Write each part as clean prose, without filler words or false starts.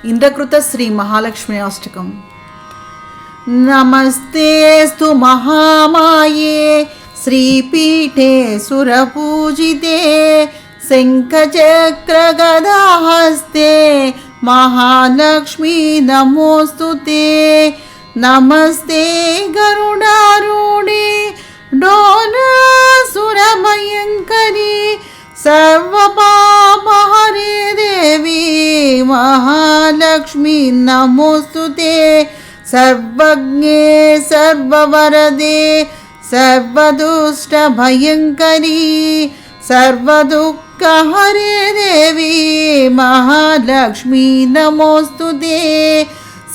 ఇంద్రకృత శ్రీ మహాలక్ష్మి అష్టకం. నమస్తేస్తు మహామాయే శ్రీపీఠే సురపూజితే శంఖచక్రగదాహస్తే మహాలక్ష్మీ నమోస్తుతే. నమస్తే గరుడారూఢే డోలాసురభయంకరీ सर्वपापहरे देवी महालक्ष्मी नमोस्तुते. सर्वज्ञे सर्ववरदे सर्वदुष्टभयंकरी सर्वदुःखहरे देवी महालक्ष्मी नमोस्तुते.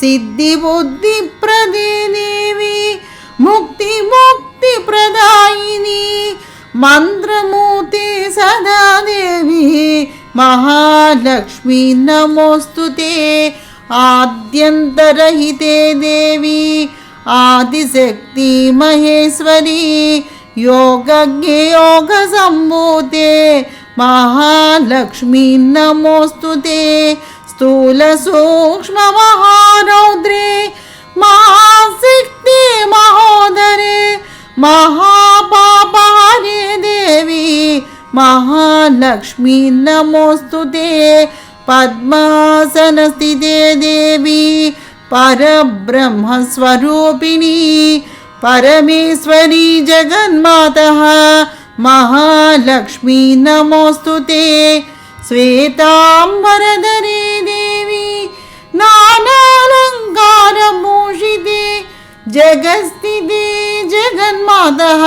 सिद्धिबुद्धिप्रदे देवी मुक्तिप्रदायिनी मंत्रमूर्ति सदा देवी महालक्ष्मी नमोस्तुते. आद्यन्तरहिते देवी आदिशक्ति महेश्वरी योगज्ञे योगसम्भूते महालक्ष्मी नमोस्तुते. स्थूल सूक्ष्म महारौद्रे महाशक्ति महोदरे महापापहरे देवी महालक्ष्मी नमोस्तुते. पद्मासनस्थिते देवी परब्रह्मस्वरूपिणी परमेश्वरी जगन्मातः महालक्ष्मी नमोस्तुते. श्वेतांबरधरे देवी नानालङ्कारभूषिते जगत्स्थिते जगन्मातः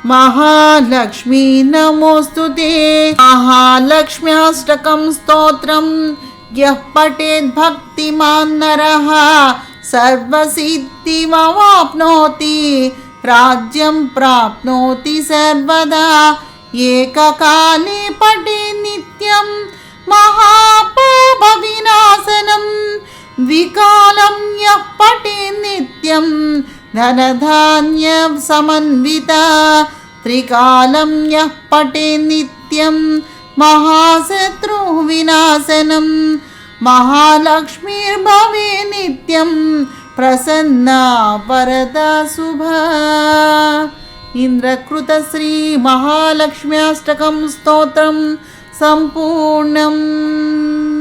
महालक्ष्मी नमोस्तुते. महालक्ष्म्याष्टकं स्तोत्रं यः पठेत् भक्तिमान् नरः सर्वसिद्धिमवाप्नोति राज्यं प्राप्नोति सर्वदा. एककाले पठेत् नित्यं महापापविनाशनं द्विकालं यः पठेत् नित्यं धनधान्यसमन्विता. त्रिकालं यः पठेत् नित्यं महाशत्रुविनाशनं महालक्ष्मीर्भवेत् नित्यं प्रसन्ना वरदा शुभा. इंद्रकृत श्री महालक्ष्म्याष्टकं स्तोत्रं सम्पूर्णम्.